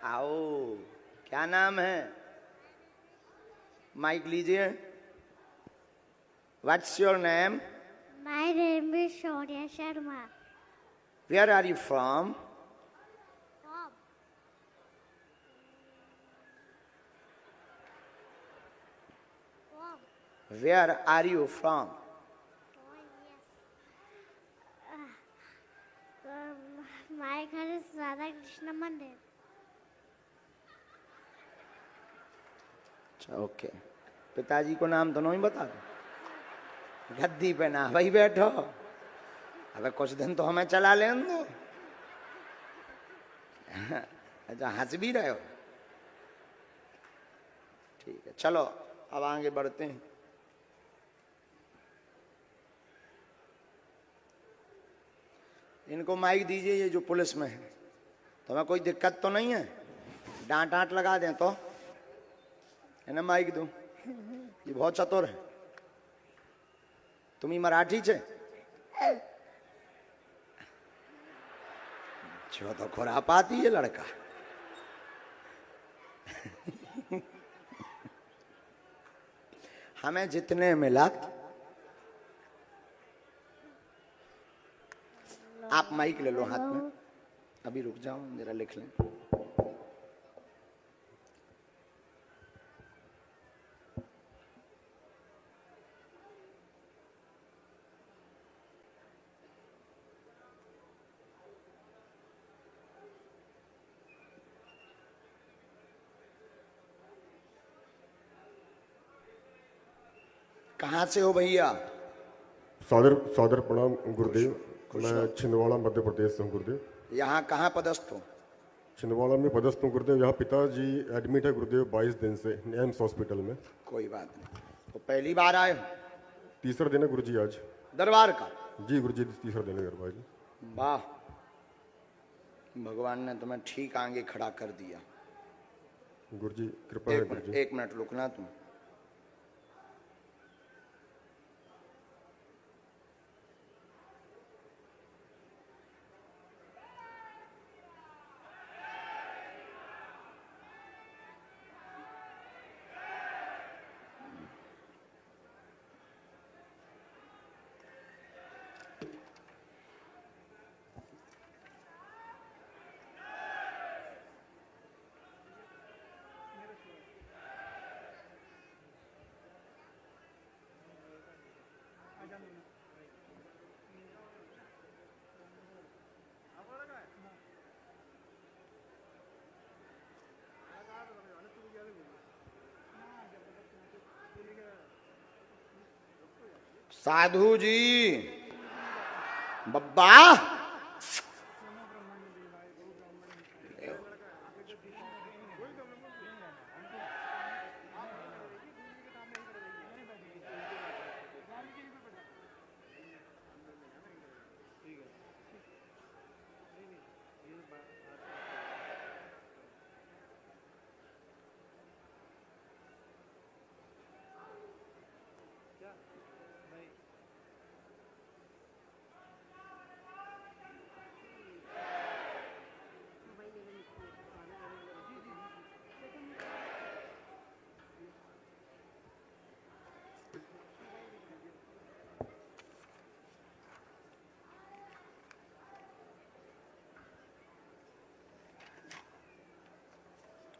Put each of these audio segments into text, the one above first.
आओ, क्या नाम है? माइक लीजिए। What's your name? My name is Shaurya Sharma. Where are you from? From where are you from? my घर is Radha Krishna मंदिर. अच्छा, ओके। पिताजी को नाम तो नहीं बता दो। गद्दी पे ना भाई बैठो, अबे कुछ दिन तो हमें चला लेने दो। अच्छा, हंस भी रहे हो? ठीक है, चलो अब आगे बढ़ते हैं। इनको माइक दीजिए, ये जो पुलिस में है। तुम्हें कोई दिक्कत तो नहीं है? डांट डांट लगा दें तो इन्हें माइक दूं? ये बहुत चतुर है। तुम्ही मराठी छे? जो तो खुरापाती है लड़का। हमें जितने मिला, आप माइक ले लो हाथ में। अभी रुक जाओ, जरा लिख लें। कहाँ से हो भैया? सादर सादर प्रणाम गुरुदेव। मैं छिंदवाड़ा मध्य प्रदेश से हूँ गुरुदेव। यहाँ कहाँ पदस्थ हो? छिंदवाड़ा में पदस्थ हूँ गुरुदेव। यहाँ पिताजी एडमिट है गुरुदेव 22 दिन से एम्स हॉस्पिटल में। कोई बात नहीं। तो पहली बार आए हो? तीसरा दिन है गुरुजी आज दरबार का? जी गुरुजी, तीसरा दिन है दरबार जी। वाह, भगवान ने तुम्हें ठीक आगे खड़ा कर दिया। गुरुजी कृपा है गुरुजी। एक मिनट रुकना तुम। साधु जी, बब्बा,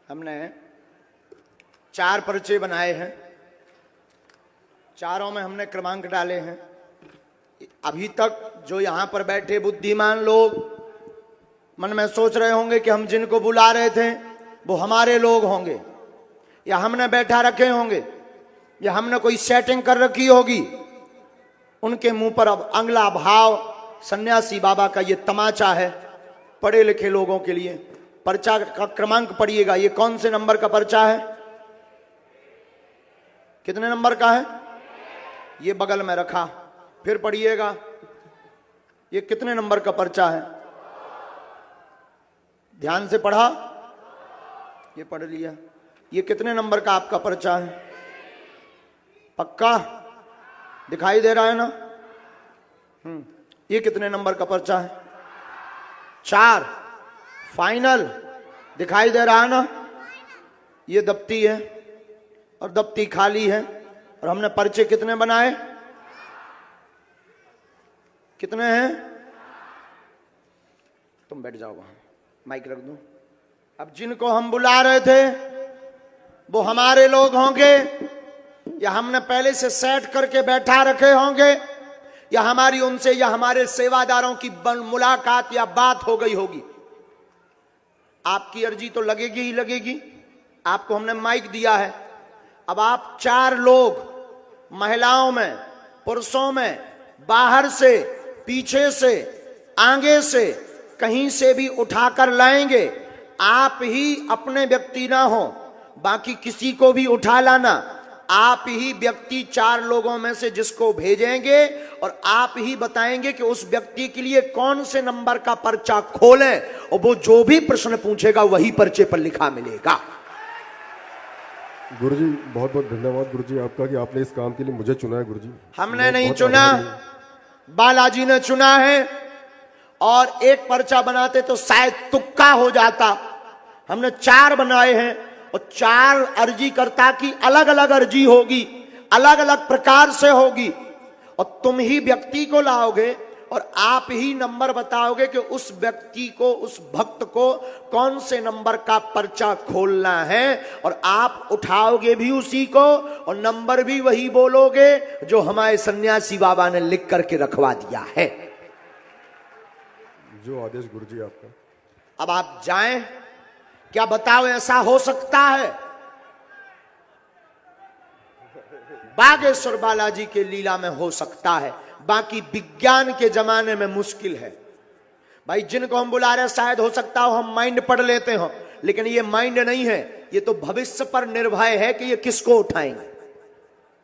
हमने 4 पर्चे बनाए हैं। चारों में हमने क्रमांक डाले हैं। अभी तक जो यहां पर बैठे बुद्धिमान लोग मन में सोच रहे होंगे कि हम जिनको बुला रहे थे वो हमारे लोग होंगे, या हमने बैठा रखे होंगे, या हमने कोई सेटिंग कर रखी होगी। उनके मुंह पर अब अगला भाव सन्यासी बाबा का ये तमाचा है। पढ़े लिखे लोगों के लिए पर्चा का क्रमांक पढ़िएगा। ये कौन से नंबर का पर्चा है? कितने नंबर का है? ये बगल में रखा। फिर पढ़िएगा, ये कितने नंबर का पर्चा है? ध्यान से पढ़ा? ये पढ़ लिया। ये कितने नंबर का आपका पर्चा है? पक्का दिखाई दे रहा है ना? ये कितने नंबर का पर्चा है? 4। फाइनल? दिखाई दे रहा ना, ये दफ्ती है और दफ्ती खाली है। और हमने पर्चे कितने बनाए? कितने हैं? तुम बैठ जाओ वहां, माइक रख दूं। अब जिनको हम बुला रहे थे वो हमारे लोग होंगे या हमने पहले से सेट करके बैठा रखे होंगे, या हमारी उनसे या हमारे सेवादारों की मुलाकात या बात हो गई होगी। आपकी अर्जी तो लगेगी ही लगेगी। आपको हमने माइक दिया है। अब आप 4 लोग महिलाओं में, पुरुषों में, बाहर से, पीछे से, आगे से, कहीं से भी उठाकर लाएंगे। आप ही अपने व्यक्ति ना हो, बाकी किसी को भी उठा लाना। आप ही व्यक्ति 4 लोगों में से जिसको भेजेंगे और आप ही बताएंगे कि उस व्यक्ति के लिए कौन से नंबर का पर्चा खोलें, और वो जो भी प्रश्न पूछेगा वही पर्चे पर लिखा मिलेगा। गुरुजी बहुत बहुत धन्यवाद गुरुजी आपका कि आपने इस काम के लिए मुझे चुना है गुरुजी। हमने नहीं चुना, बालाजी ने चुना है। और एक पर्चा बनाते तो शायद तुक्का हो जाता। हमने 4 बनाए हैं और 4 अर्जीकर्ता की अलग अलग अर्जी होगी, अलग अलग प्रकार से होगी। और तुम ही व्यक्ति को लाओगे और आप ही नंबर बताओगे कि उस व्यक्ति को, उस भक्त को कौन से नंबर का पर्चा खोलना है। और आप उठाओगे भी उसी को और नंबर भी वही बोलोगे जो हमारे सन्यासी बाबा ने लिख करके रखवा दिया है। जो आदेश गुरुजी आपका। अब आप जाएं, क्या बताओ ऐसा हो सकता है? बागेश्वर बालाजी के लीला में हो सकता है, बाकी विज्ञान के जमाने में मुश्किल है। भाई जिनको हम बुला रहे शायद हो सकता हो हम माइंड पढ़ लेते हो, लेकिन ये माइंड नहीं है, ये तो भविष्य पर निर्भर है कि ये किसको उठाएंगे।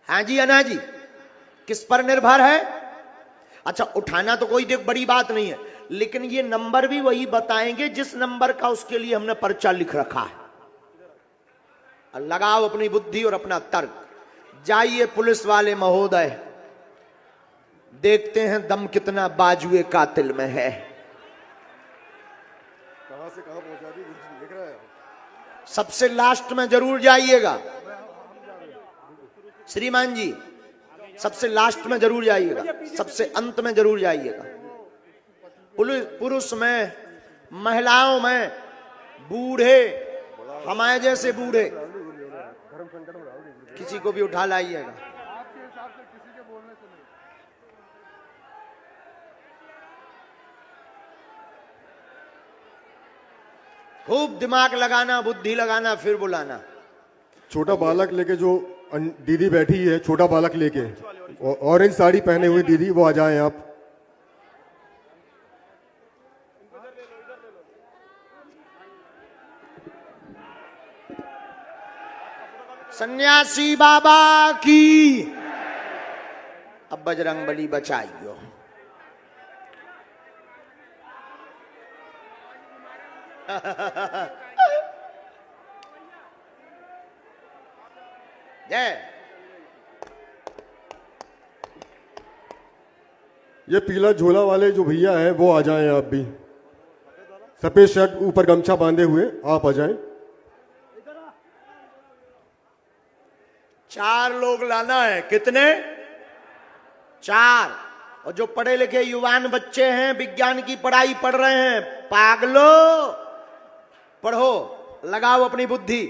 हाँ जी अना जी, किस पर निर्भर है? अच्छा, उठाना तो कोई देख बड़ी बात नहीं है, लेकिन ये नंबर भी वही बताएंगे जिस नंबर का उसके लिए हमने पर्चा लिख रखा है। लगाओ अपनी बुद्धि और अपना तर्क। जाइए पुलिस वाले महोदय, देखते हैं दम कितना बाजुए कातिल में है। कहां से कहां पहुंचा दी गुरुजी, लिख रहा है। सबसे लास्ट में जरूर जाइएगा श्रीमान जी, सबसे लास्ट में जरूर जाइएगा, सबसे अंत में जरूर जाइएगा। पुरुष में, महिलाओं में, बूढ़े, हमारे जैसे बूढ़े, किसी को भी उठा लाइएगा। खूब दिमाग लगाना, बुद्धि लगाना, फिर बुलाना। छोटा बालक लेके जो दीदी बैठी है, छोटा बालक लेके, ऑरेंज साड़ी पहने हुई दीदी, वो आ जाएं आप। सन्यासी बाबा की। अब बजरंगबली बचाइयो। जय। ये पीला झोला वाले जो भैया हैं वो आ जाएं आप भी, सफेद शर्ट ऊपर गमछा बांधे हुए, आप आ जाएं। 4 लोग लाना है। कितने? 4। और जो पढ़े लिखे युवान बच्चे हैं, विज्ञान की पढ़ाई पढ़ रहे हैं, पागलो पढ़ो, लगाओ अपनी बुद्धि।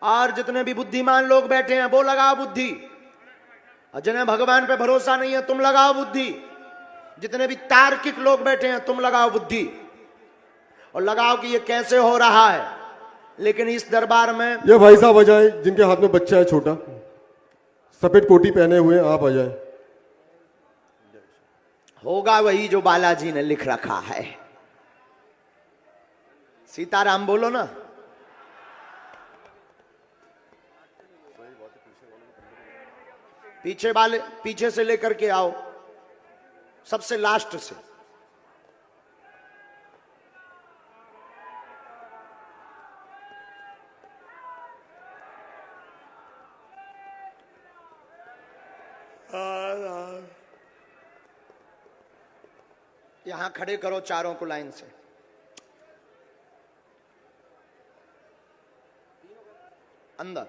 और जितने भी बुद्धिमान लोग बैठे हैं वो लगाओ बुद्धि। और जिन्हें भगवान पे भरोसा नहीं है तुम लगाओ बुद्धि। जितने भी तार्किक लोग बैठे हैं तुम लगाओ बुद्धि, और लगाओ कि ये कैसे हो रहा है। लेकिन इस दरबार में ये भाई साहब आ जाए जिनके हाथ में बच्चा है छोटा, सफेद कोटी पहने हुए, आप आ जाए। होगा वही जो बालाजी ने लिख रखा है। सीताराम बोलो ना। पीछे वाले, पीछे से लेकर के आओ, सबसे लास्ट से। यहां खड़े करो चारों को लाइन से। अंदर।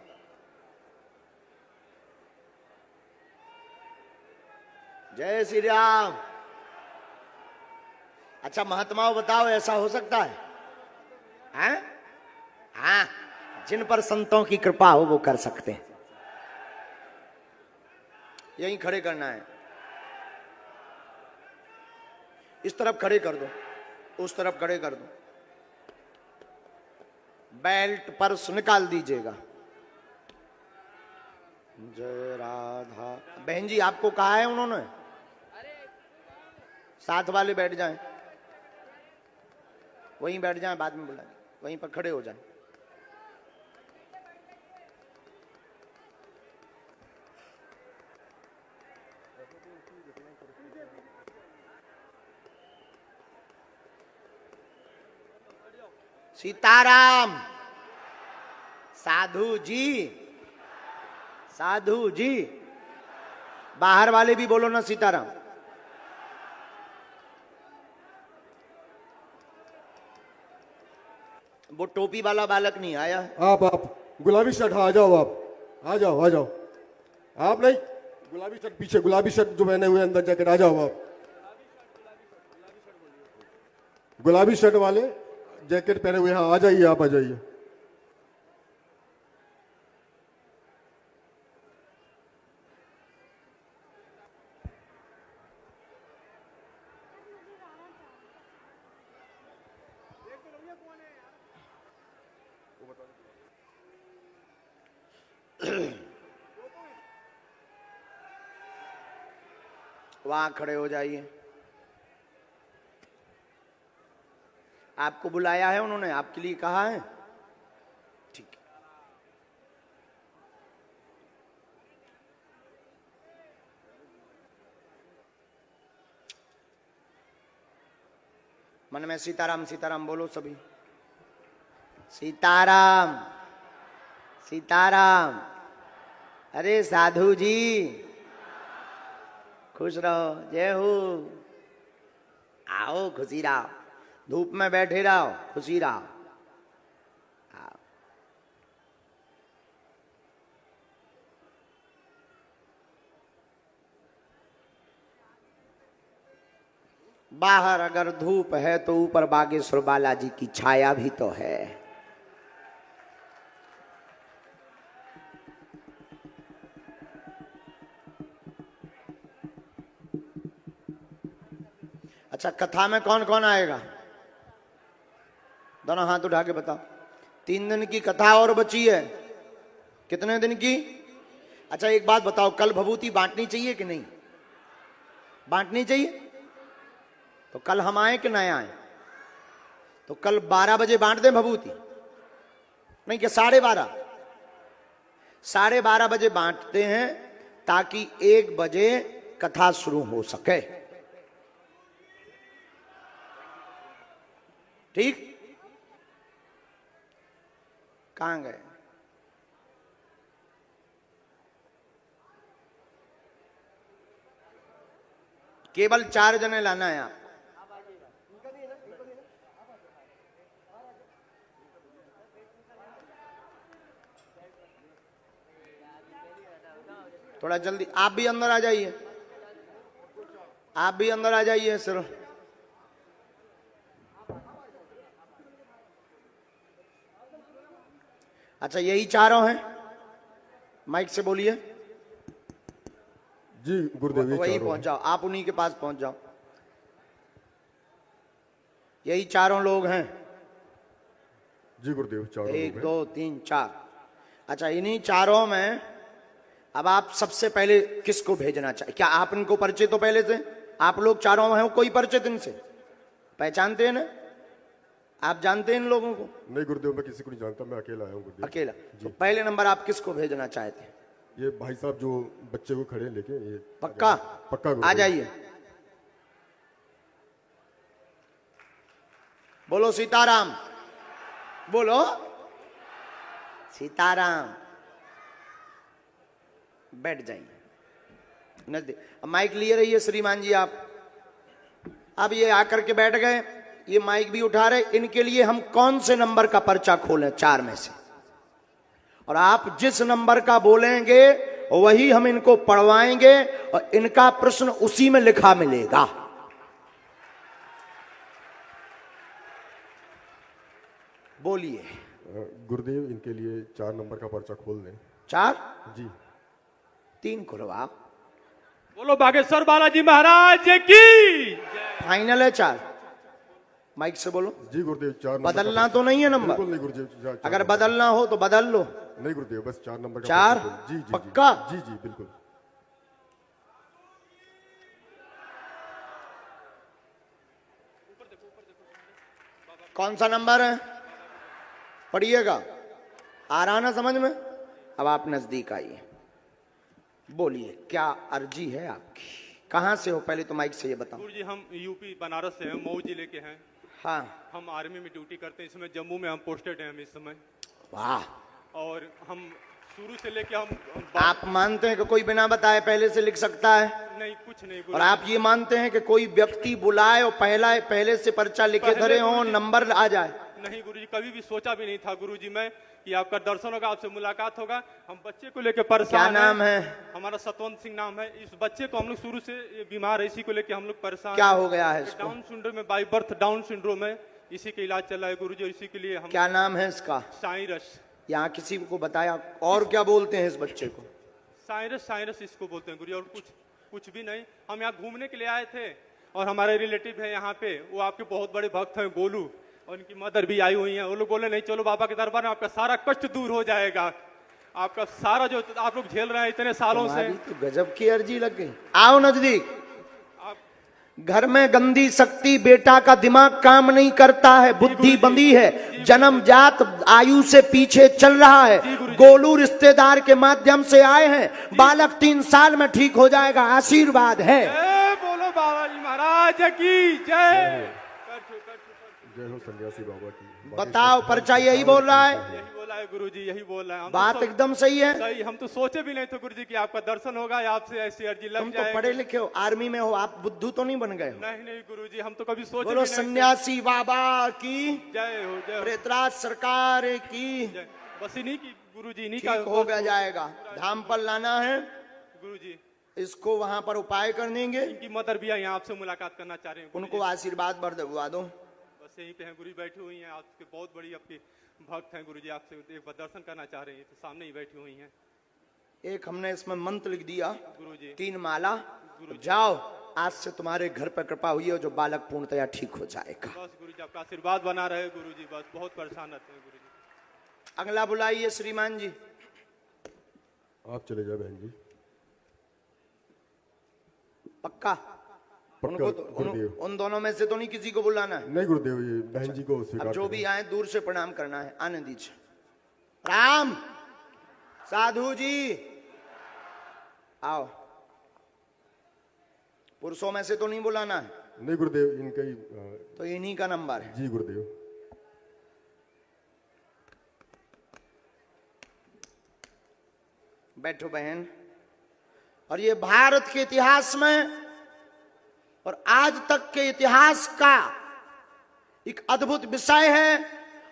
जय श्री राम। अच्छा महात्माओं बताओ, ऐसा हो सकता है? हैं? हाँ, जिन पर संतों की कृपा हो वो कर सकते हैं। यहीं खड़े करना है, इस तरफ खड़े कर दो, उस तरफ खड़े कर दो। बेल्ट पर्स निकाल दीजिएगा। जय राधा। बहन जी आपको कहा है उन्होंने? साथ वाले बैठ जाएं, वहीं बैठ जाएं, बाद में बुलाएं, वहीं पर खड़े हो जाएं। सीताराम। साधु जी, साधु जी। बाहर वाले भी बोलो ना सीताराम। वो टोपी वाला बालक नहीं आया। आप गुलाबी शर्ट, हाँ आ जाओ, आप आ जाओ, आ जाओ। आप नहीं, गुलाबी शर्ट पीछे, गुलाबी शर्ट जो पहने हुए अंदर जैकेट, आ जाओ आप। गुलाबी शर्ट वाले जैकेट पहने हुए, हाँ आ जाइए, आप आ जाइए। वहां खड़े हो जाइए। आपको बुलाया है उन्होंने, आपके लिए कहा है, ठीक है। मन में सीताराम सीताराम बोलो सभी। सीताराम सीताराम। अरे साधु जी खुश रहो, जय हो। आओ खुशी रहो, धूप में बैठे रहो, खुशी रहो। आओ। बाहर अगर धूप है तो ऊपर बागेश्वर बालाजी की छाया भी तो है। अच्छा कथा में कौन कौन आएगा? दोनों हाथ उठा के बताओ। 3 दिन की कथा और बची है। कितने दिन की? अच्छा एक बात बताओ, कल भभूति बांटनी चाहिए कि नहीं? बांटनी चाहिए। तो कल हम आए कि नहीं आए? तो कल 12 बजे बांट दें भभूति? नहीं क्या 12:30? 12:30 बजे बांटते हैं ताकि 1 बजे कथा शुरू हो सके। ठीक? कहां गए? केवल 4 जने लाना है आप। थोड़ा जल्दी आप भी अंदर आ जाइए, आप भी अंदर आ जाइए सिर्फ। अच्छा यही चारों हैं? माइक से बोलिए। जी गुरुदेव, वही पहुंच जाओ, आप उन्हीं के पास पहुंच जाओ। यही चारों लोग हैं? जी गुरुदेव, चारों 1 2 3 4। अच्छा इन्हीं चारों में अब आप सबसे पहले किसको भेजना चाहिए? क्या आप इनको परिचित हो पहले से? आप लोग चारों हैं, कोई परिचित इनसे? पहचानते हैं ना? आप जानते हैं इन लोगों को? नहीं गुरुदेव, मैं किसी को नहीं जानता, मैं अकेला आया हूँ गुरुदेव। अकेला? तो पहले नंबर आप किसको भेजना चाहते हैं? ये भाई साहब जो बच्चे को खड़े लेके, ये पक्का? पक्का आ जाइए। बोलो सीताराम, बोलो सीताराम। बैठ जाइए नजदीक। माइक लिए रहिए श्रीमान जी आप। अब ये आकर के बैठ गए, ये माइक भी उठा रहे। इनके लिए हम कौन से नंबर का पर्चा खोलें 4 में से? और आप जिस नंबर का बोलेंगे वही हम इनको पढ़वाएंगे और इनका प्रश्न उसी में लिखा मिलेगा। बोलिए। गुरुदेव इनके लिए 4 नंबर का पर्चा खोल दें। 4 जी 3 खुलवा। बोलो बागेश्वर बालाजी महाराज की। फाइनल है 4। माइक से बोलो। जी गुरुदेव 4 नंबर बदलना तो नहीं है नंबर? बिल्कुल नहीं गुरुदेव। 4 अगर बदलना हो तो बदल लो। नहीं गुरुदेव, बस 4 नंबर का 4 पर्चा खोल। जी जी पक्का? जी जी बिल्कुल। कौन सा नंबर है? पढ़िएगा। आ रहा ना समझ में? अब आप नजदीक आइए, बोलिए क्या अर्जी है आपकी? कहां से हो पहले तो माइक से ये बताओ। गुरु जी हम यूपी बनारस से हैं, मऊ जिले के हैं। हाँ। हम आर्मी में ड्यूटी करते हैं, इसमें जम्मू में हम पोस्टेड हैं हम इस समय। वाह। और हम शुरू से लेके हम आप मानते हैं कि कोई बिना बताए पहले से लिख सकता है? नहीं, कुछ नहीं और गुरु। आप ये मानते हैं कि कोई व्यक्ति बुलाए और पहले से पर्चा लिखे धरे हो, नंबर आ जाए? नहीं गुरुजी, कभी भी सोचा भी नहीं था गुरुजी मैं कि आपका दर्शन होगा, आपसे मुलाकात होगा। हम बच्चे को लेकर परेशान। क्या नाम है? हमारा सतवंत सिंह नाम है। इस बच्चे को हम लोग शुरू से ये बीमार है, इसी को लेकर हम लोग परेशान। क्या हो गया है इसको? डाउन सिंड्रोम में, बाई बर्थ डाउन सिंड्रोम है। इसी के इलाज चल रहा है गुरुजी, इसी के लिए हम। क्या नाम है इसका? साइरस। यहाँ किसी को बताया? और क्या बोलते हैं इस बच्चे को? साइरस, साइरस इसको बोलते हैं गुरुजी, और कुछ भी नहीं। हम यहाँ घूमने के लिए आए थे और हमारे रिलेटिव है यहाँ पे, वो आपके बहुत बड़े भक्त हैं गोलू, और उनकी मदर भी आई हुई है। वो लोग बोले नहीं चलो बाबा के दरबार में, आपका सारा कष्ट दूर हो जाएगा, आपका सारा जो आप लोग झेल रहे हैं इतने सालों से। तो गजब की अर्जी लग गई। आओ नजदीक। घर में गंदी शक्ति, बेटा का दिमाग काम नहीं करता है, बुद्धि बंदी है, जन्मजात आयु से पीछे चल रहा है। गोलू रिश्तेदार के माध्यम से आए हैं, बालक 3 साल में ठीक हो जाएगा, आशीर्वाद है। जय बोलो बाबा जी महाराज की जय। जय हो सन्यासी बाबा की। बताओ पर्चा यही बोल रहा है? यही बोला है गुरुजी, यही बोल रहा है। बात एकदम सही है। सही, हम तो सोचे भी नहीं थे गुरुजी कि आपका दर्शन होगा, आपसे ऐसी अर्जी लग तुम तो जाएगी। पढ़े लिखे हो, आर्मी में हो, आप बुद्धू तो नहीं बन गए हो? नहीं नहीं गुरुजी, हम तो कभी सोचे बोलो भी नहीं थे। सन्यासी बाबा की जय हो, जय हो। प्रेतराज सरकार की। जय। बस इन्हीं की गुरुजी, इन्हीं ठीक हो गया जाएगा। धाम पर लाना है गुरुजी। इसको, वहां पर उपाय कर देंगे। इनकी मदर भी है यहाँ, आपसे मुलाकात करना चाह रहे हैं गुरुजी। उनको आशीर्वाद बरदवा दो। बस यहीं पे हैं गुरुजी, बैठी हुई हैं, आपके बहुत बड़ी आपकी भक्त हैं गुरुजी, आपसे एक बार दर्शन करना चाह रही हैं, तो सामने ही बैठी हुई हैं। एक हमने इसमें मंत्र लिख दिया, गुरुजी 3 माला। जाओ, आज से तुम्हारे घर पर कृपा हुई है, जो बालक पूर्णतया ठीक हो जाएगा। बस गुरुजी आपका आशीर्वाद बना रहे गुरुजी, बस बहुत परेशान रहते हैं गुरुजी। अगला बुलाइए श्रीमान जी। आप चले जाए बहन जी। पक्का? पक्का उनको तो, गुरुदेव। उन दोनों में से तो नहीं किसी को बुलाना है? नहीं गुरुदेव, ये बहन जी को अब स्वीकार जो करें। भी आए दूर से प्रणाम करना है, आने दीजिए। राम साधु जी आओ। पुरुषों में से तो नहीं बुलाना है? नहीं गुरुदेव, इनका ही तो इन्हीं का नंबर है। जी गुरुदेव। बैठो बहन। और ये भारत के इतिहास में और आज तक के इतिहास का एक अद्भुत विषय है,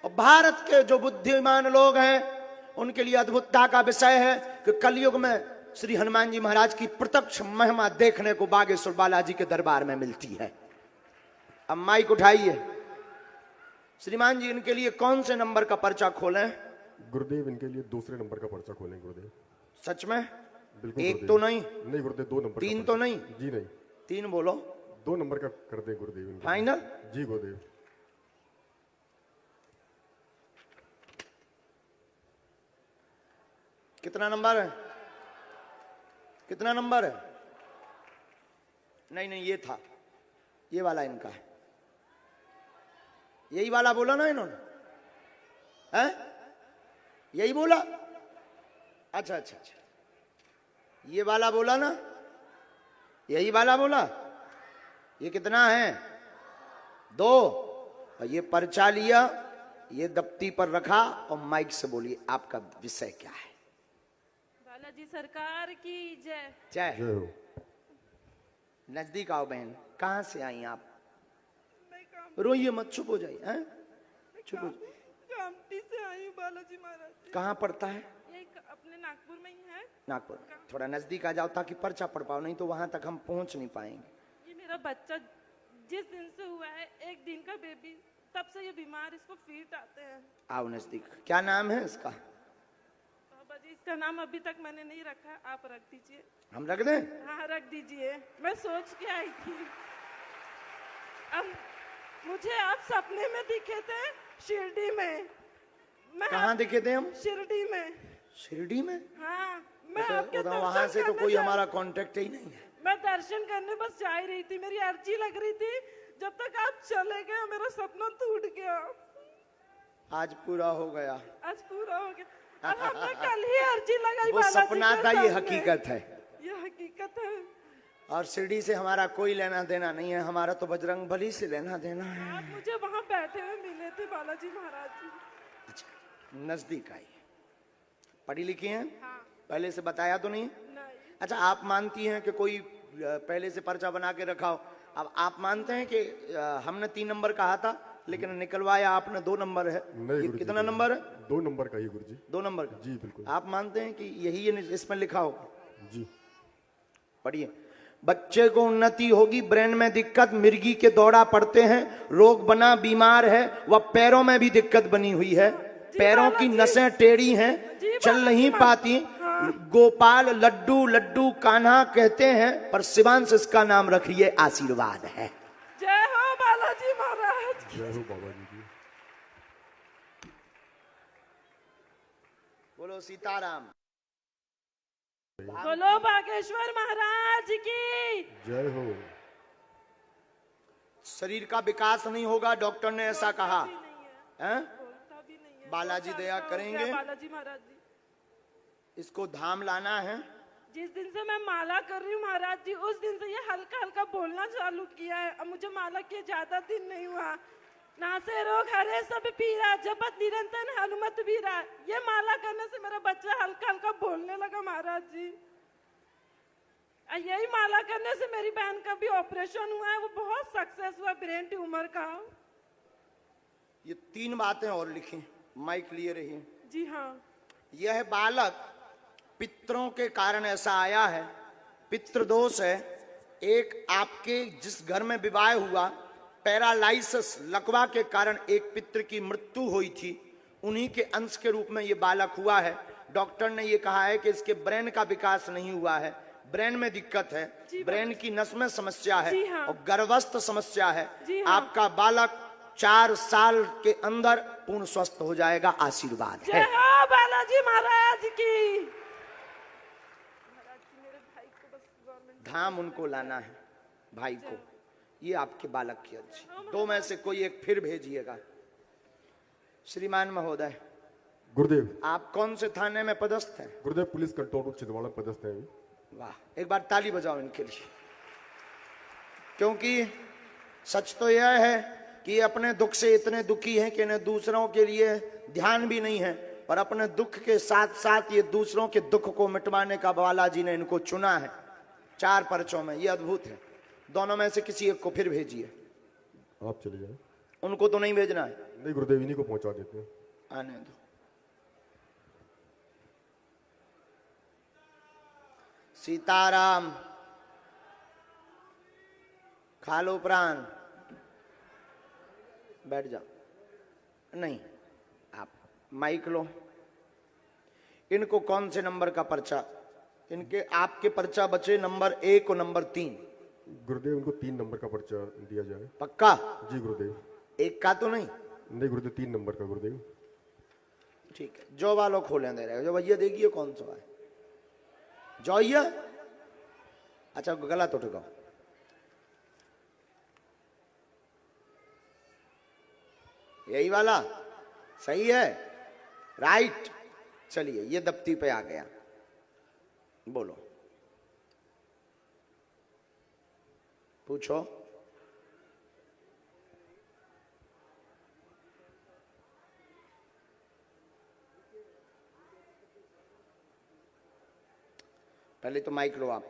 और भारत के जो बुद्धिमान लोग हैं उनके लिए अद्भुतता का विषय है कि कलयुग में श्री हनुमान जी महाराज की प्रत्यक्ष महिमा देखने को बागेश्वर बालाजी के दरबार में मिलती है। अब माइक उठाइए। श्रीमान जी, इनके लिए कौन से नंबर का पर्चा खोलें? गुरुदेव इनके लिए दूसरे नंबर का पर्चा खोलें गुरुदेव। सच में? बिल्कुल एक गुरुदेव। तो नहीं? नहीं गुरुदेव, 2 नंबर का 3 पर्चा। तो नहीं? जी नहीं, 3 बोलो। 2 नंबर का कर दे गुरुदेव इनके लिए। फाइनल? जी गुरुदेव। कितना नंबर है? कितना नंबर है? नहीं नहीं, ये था, ये वाला इनका है। यही वाला बोला ना इन्होंने? हैं? यही बोला? अच्छा अच्छा अच्छा, ये वाला बोला ना? यही वाला बोला? ये कितना है? 2। और ये पर्चा लिया, ये दफ्ती पर रखा, और माइक से बोलिए आपका विषय क्या है? बालाजी सरकार की जय। जय। जय हो। नजदीक आओ बहन। कहाँ से आई आप? मैं रोइए मत, चुप हो जाइए। हैं? चुप हो। कामटी से आई हूँ बालाजी जी महाराज जी। कहाँ पड़ता है? ये अपने नागपुर में ही है। नागपुर। थोड़ा नजदीक आ जाओ ताकि पर्चा पढ़ पाओ, नहीं तो वहां तक हम पहुंच नहीं पाएंगे। ये मेरा बच्चा जिस दिन से हुआ है, 1 दिन का बेबी, तब से ये बीमार, इसको फीट आते हैं। आओ नजदीक। क्या नाम है इसका? बाबा जी इसका नाम अभी तक मैंने नहीं रखा है, आप रख दीजिए। हम रख दें? हाँ रख दीजिए, मैं सोच के आई थी। अब मुझे आप सपने में दिखे थे शिरडी में। मैं कहाँ दिखे थे हम? शिरडी में। शिरडी में? हाँ मैं आपके तो वहां दर्शन से तो करने कोई जा- हमारा कांटेक्ट ही नहीं है। मैं दर्शन करने बस जा ही रही थी, मेरी अर्जी लग रही थी। जब तक आप चले गए मेरा सपना टूट गया। आज पूरा हो गया। आज पूरा हो गया। और हमने कल ही अर्जी लगाई वो बालाजी सपना के था, ये सामने। हकीकत है। ये हकीकत है। और शिरडी से हमारा कोई लेना देना नहीं है, हमारा तो बजरंग बली से लेना देना है। आप मुझे वहाँ बैठे हुए मिले थे बालाजी महाराज जी। अच्छा, नजदीक आई। पढ़ी लिखी हैं? हाँ। पहले से बताया तो नहीं? नहीं। अच्छा, आप मानती हैं कि कोई पहले से पर्चा बना के रखा हो? अब आप मानते हैं कि हमने 3 नंबर कहा था लेकिन निकलवाया आपने 2 नंबर है। नहीं ये गुरुजी, कितना नंबर है? 2 नंबर का ही गुरुजी। 2 नंबर का? जी बिल्कुल। आप मानते हैं कि यही ये इसमें लिखा हो? जी। पढ़िए। बच्चे को उन्नति होगी, ब्रेन में दिक्कत, मिर्गी के दौरा पड़ते हैं, रोग बना, बीमार है, वह पैरों में भी दिक्कत बनी हुई है, पैरों की नसें टेढ़ी हैं, चल नहीं पाती। गोपाल लड्डू लड्डू कान्हा कहते हैं, पर शिवांश इसका नाम रखिए, आशीर्वाद है। जय हो बालाजी महाराज। जय हो बाबा जी की। बोलो सीताराम। बोलो बागेश्वर महाराज की जय हो। शरीर का विकास नहीं होगा, डॉक्टर ने ऐसा कहा नहीं है, है? बोलता भी नहीं है। बालाजी दया करेंगे। बालाजी महाराज जी इसको धाम लाना है। जिस दिन से मैं माला कर रही हूँ महाराज जी, उस दिन से ये हल्का हल्का बोलना चालू किया है। अब मुझे माला किए ज्यादा दिन नहीं हुआ। नासे रोग हरे सब पीरा, जपत निरंतर हनुमत वीरा। ये माला करने से मेरा बच्चा हल्का हल्का बोलने लगा महाराज जी। यही माला करने से मेरी बहन का भी ऑपरेशन हुआ है, वो बहुत सक्सेस हुआ ब्रेन ट्यूमर का। ये 3 बातें और लिखी, माइक लिए रहिए। जी हाँ। यह बालक पितरों के कारण ऐसा आया है, पितृदोष है। एक आपके जिस घर में विवाह हुआ, पैरालाइसिस लकवा के कारण एक पितृ की मृत्यु हुई थी, उन्हीं के अंश के रूप में ये बालक हुआ है। डॉक्टर ने ये कहा है कि इसके ब्रेन का विकास नहीं हुआ है, ब्रेन में दिक्कत है, ब्रेन की नस में समस्या है हाँ। और गर्भस्थ समस्या है। हाँ। आपका बालक 4 साल के अंदर पूर्ण स्वस्थ हो जाएगा, आशीर्वाद जय है। हो बालाजी महाराज की। महाराज जी मेरे भाई को बस गवर्नमेंट धाम उनको लाना है, भाई को। ये आपके बालक की अर्जी। 2 में से कोई एक फिर भेजिएगा। श्रीमान महोदय, गुरुदेव। आप कौन से थाने में पदस्थ हैं? गुरुदेव पुलिस कंट्रोल रूम छिंदवाड़ा पदस्थ है। वाह, एक बार ताली बजाओ इनके लिए। क्योंकि सच तो यह है कि ये अपने दुख से इतने दुखी हैं कि इन्हें दूसरों के लिए ध्यान भी नहीं है, पर अपने दुख के साथ साथ ये दूसरों के दुख को मिटवाने का बालाजी ने इनको चुना है 4 पर्चों में। ये अद्भुत है। दोनों में से किसी एक को फिर भेजिए। आप चले जाए। उनको तो नहीं भेजना है? नहीं गुरुदेव, इन्हीं को पहुंचा देते हैं। आने दो। सीताराम। खा लो प्राण, बैठ जाओ। नहीं, आप माइक लो। इनको कौन से नंबर का पर्चा? इनके आपके पर्चा बचे नंबर 1 और नंबर 3। गुरुदेव उनको 3 नंबर का पर्चा दिया जाए। पक्का? जी गुरुदेव। 1 का तो नहीं? नहीं गुरुदेव, 3 नंबर का गुरुदेव। ठीक है, जो वालों खोले दे रहे हो। जो भैया देखिए कौन सा है जो ये। अच्छा, गलत उठ गया। यही वाला सही है, राइट। चलिए, ये दफ्ती पे आ गया। बोलो, पूछो। पहले तो माइक लो, आप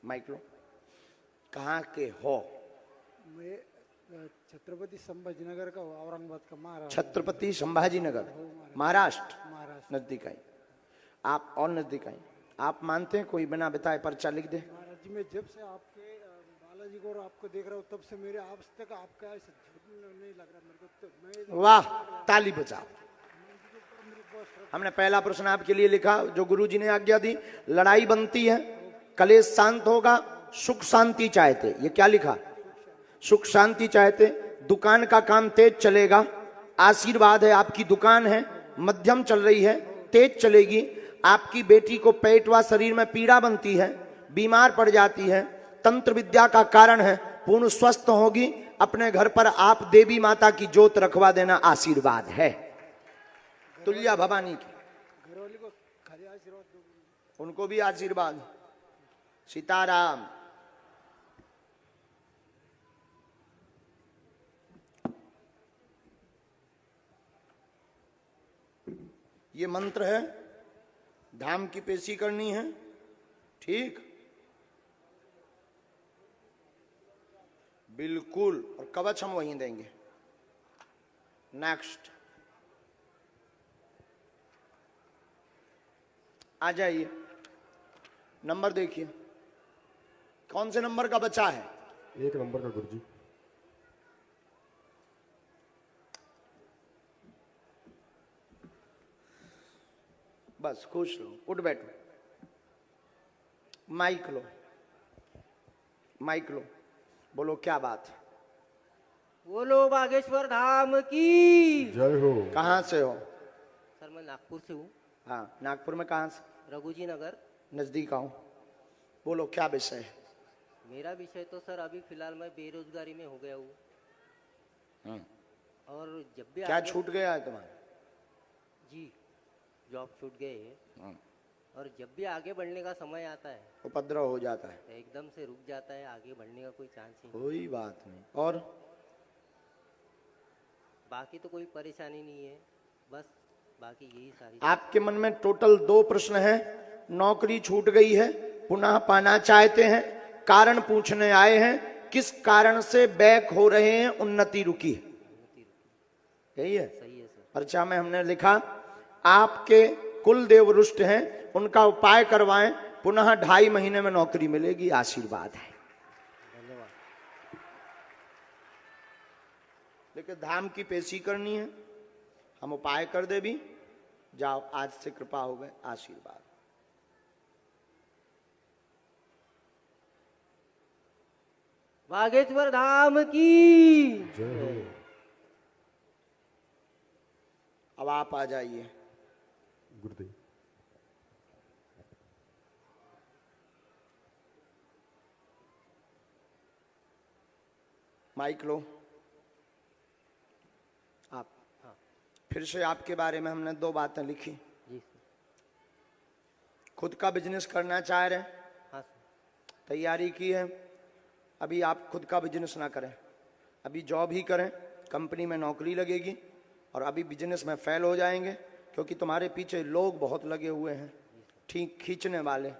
माइक लो। कहाँ के हो? छत्रपति संभाजीनगर का औरंगाबाद का महाराष्ट्र छत्रपति संभाजी नगर, महाराष्ट्र। महाराष्ट्र नजदीक आई आप, और नजदीक आई आप। मानते हैं कोई बिना बताए पर्चा लिख दे? महाराज जी, मैं जब से आपके बालाजी को और आपको देख रहा हूँ तब से मेरे आज तक आपका ऐसा झूठ नहीं लग रहा मेरे को। तो मैं वाह, ताली बजाओ। हमने पहला प्रश्न आपके लिए लिखा जो गुरुजी ने आज्ञा दी, लड़ाई बनती है, कलेश शांत होगा, सुख शांति चाहते। ये क्या लिखा? सुख शांति चाहते। दुकान का काम तेज चलेगा, आशीर्वाद है। आपकी दुकान है, मध्यम चल रही है, तेज चलेगी। आपकी बेटी को पेट व शरीर में पीड़ा बनती है, बीमार पड़ जाती है, तंत्र विद्या का कारण है, पूर्ण स्वस्थ होगी। अपने घर पर आप देवी माता की जोत रखवा देना, आशीर्वाद है। तुल्या भवानी की घरवाली को खाली आशीर्वाद दो। उनको भी आशीर्वाद। सीताराम। ये मंत्र है, धाम की पेशी करनी है, ठीक? बिल्कुल। और कवच हम वहीं देंगे। नेक्स्ट आ जाइए, नंबर देखिए कौन से नंबर का बचा है? 1 नंबर का गुरुजी। बस खुश रहो, उठ बैठो। माइक लो, माइक लो, बोलो क्या बात है? बोलो बागेश्वर धाम की। जय हो। कहाँ से हो? सर मैं नागपुर से हूँ, हाँ, नागपुर में कहाँ से? रघुजी नगर। नजदीक आऊं। बोलो क्या विषय है? मेरा विषय तो सर अभी फिलहाल मैं बेरोजगारी में हो गया हूँ, और जब भी क्या आगे- छूट गया है तुम्हारा? जी, जॉब छूट गए हैं, और जब भी आगे बढ़ने का समय आता है उपद्रव हो जाता है, तो एकदम से रुक जाता है, आगे बढ़ने का कोई चांस ही नहीं। कोई बात नहीं। और बाकी तो कोई परेशानी नहीं है, बस बाकी यही सारी। आपके मन में टोटल 2 प्रश्न है। नौकरी छूट गई है, पुनः पाना चाहते हैं, कारण पूछने आए हैं, किस कारण से बैक हो रहे हैं, उन्नति रुकी है। यही है। सही है सर। पर्चा में हमने लिखा आपके कुल देव रुष्ट हैं, उनका उपाय करवाएं, पुनः 2.5 महीने में नौकरी मिलेगी, आशीर्वाद है। धन्यवाद। लेकिन धाम की पेशी करनी है, हम उपाय कर दे भी। जाओ, आज से कृपा हो गए, आशीर्वाद। बागेश्वर धाम की। जय हो। अब आप आ जाइए। गुरुदेव। माइक लो आप। फिर से आपके बारे में हमने 2 बातें लिखी। जी सर। खुद का बिजनेस करना चाह रहे हैं, हाँ सर। तैयारी की है। अभी आप खुद का बिजनेस ना करें, अभी जॉब ही करें, कंपनी में नौकरी लगेगी, और अभी बिजनेस में फेल हो जाएंगे, क्योंकि तुम्हारे पीछे लोग बहुत लगे हुए हैं, ठीक खींचने वाले।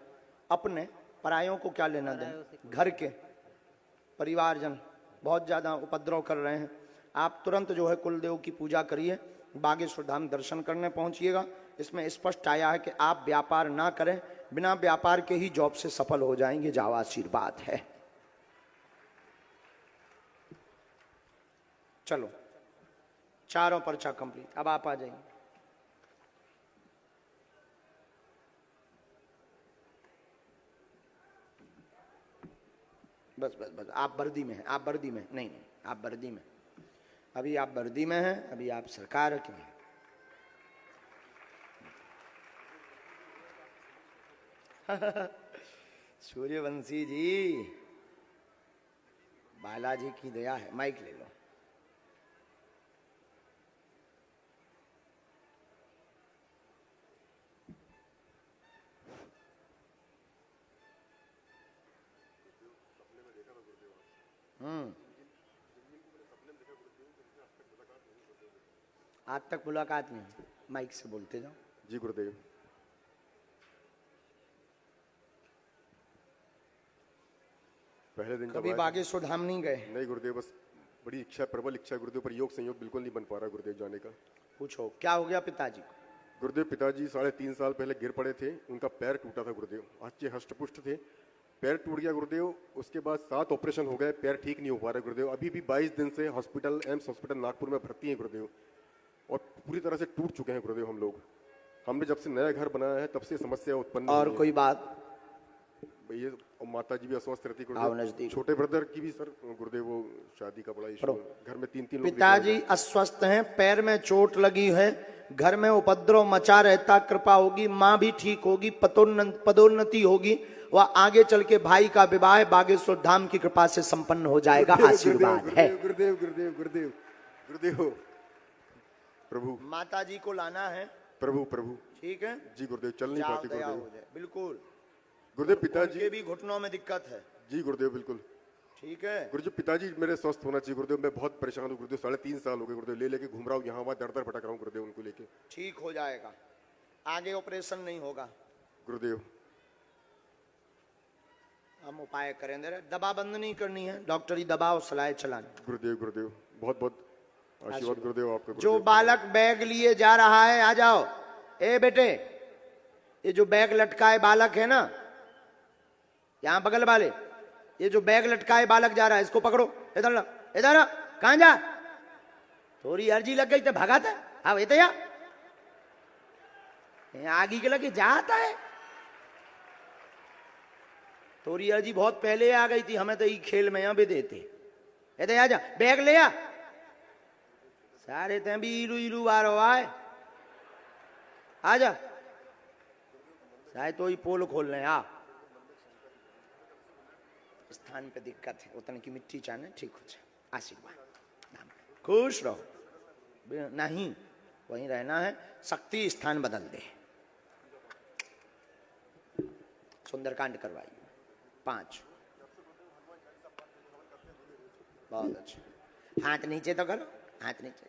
अपने परायों को क्या लेना दें, घर के परिवारजन बहुत ज़्यादा उपद्रव कर रहे हैं। आप तुरंत जो है कुलदेव की पूजा करिए, बागेश्वर धाम दर्शन करने पहुंचिएगा। इसमें स्पष्ट आया है कि आप व्यापार ना करें, बिना व्यापार के ही जॉब से सफल हो जाएंगे। जाओ, आशीर्वाद है। चलो, चारों पर्चा कंप्लीट। अब आप आ जाइए। बस बस बस, आप वर्दी में हैं, आप वर्दी में, नहीं नहीं, आप वर्दी में। अभी आप वर्दी में हैं, अभी आप सरकार के हैं। सूर्यवंशी जी, बालाजी की दया है। माइक ले लो। आज तक मुलाकात नहीं, माइक से बोलते जाओ। जी गुरुदेव। पहले दिन जब कभी आए थे- बागेश्वर धाम नहीं गए? नहीं गुरुदेव, बस बड़ी इच्छा, प्रबल इच्छा गुरुदेव, पर योग संयोग बिल्कुल नहीं बन पा रहा गुरुदेव जाने का। पूछो क्या हो गया पिताजी को? गुरुदेव पिताजी 3.5 साल पहले गिर पड़े थे, उनका पैर टूटा था गुरुदेव। अच्छे हष्टपुष्ट थे, पैर टूट गया गुरुदेव। उसके बाद 7 ऑपरेशन हो गए, पैर ठीक नहीं हो पा रहा गुरुदेव। अभी भी 22 दिन से हॉस्पिटल, एम्स हॉस्पिटल नागपुर में भर्ती हैं गुरुदेव, और पूरी तरह से टूट चुके हैं गुरुदेव हम लोग। हमने जब से नया घर बनाया है तब से समस्या उत्पन्न और हुई है। कोई बात? ये माता जी भी अस्वस्थ रहती आओ गुरुदेव, नजदीक। छोटे ब्रदर की भी सर गुरुदेव वो शादी का बड़ा इशू, घर में 3-3 लोग पिताजी अस्वस्थ हैं, पैर में चोट लगी है, घर में उपद्रव मचा रहता, कृपा होगी माँ भी ठीक होगी, पदोन्नति होगी, वह आगे चल के भाई का विवाह बागेश्वर धाम की कृपा से संपन्न हो जाएगा। आशीर्वाद है। गुरुदेव गुरुदेव गुरुदेव गुरुदेव प्रभु, माता जी को लाना है। प्रभु प्रभु ठीक है जी गुरुदेव, चल नहीं जाओ, पाते दया हो गुरुदेव। जाए। बिल्कुल गुरुदेव पिताजी उनके भी घुटनों में दिक्कत है। जी गुरुदेव बिल्कुल। ठीक है गुरुदेव पिताजी मेरे स्वस्थ होना चाहिए गुरुदेव, मैं बहुत परेशान हूँ गुरुदेव। 3.5 साल हो गए गुरुदेव, ले लेके घूम रहा हूँ यहाँ वहाँ, दर दर भटक रहा हूँ गुरुदेव उनको लेके। ठीक हो जाएगा, आगे ऑपरेशन नहीं होगा गुरुदेव। हम उपाय करेंगे, दवा बंद नहीं करनी है, डॉक्टरी दवा और सलाह चलानी। गुरुदेव गुरुदेव बहुत बहुत आशीर्वाद गुरुदेव आपका। जो बालक बैग लिए जा रहा है, आ जाओ। ए बेटे, ये जो बैग लटकाए बालक है ना, यहाँ बगल वाले, ये जो बैग लटकाए बालक जा रहा है, इसको पकड़ो। इधर ला, इधर आ। कहाँ जा? थोड़ी अर्जी लग गई तो भगाता। अब इधर या आगे के लगे जाता है। थोड़ी अर्जी बहुत पहले आ गई थी, हमें तो ये खेल में यहाँ भी देते। इधर आ जा, बैग ले आ। सारे ते भी इलू इलू बारो आए, आ जा। शायद तो ही पोल खोल रहे हैं। आ स्थान पे दिक्कत है, उतने की मिट्टी चाहने ठीक हो जाए। आशीर्वाद, खुश रहो। नहीं वहीं रहना है, शक्ति स्थान बदल दे। सुंदरकांड करवाइए 5। बहुत अच्छा, हाथ नीचे तो करो, हाथ नीचे।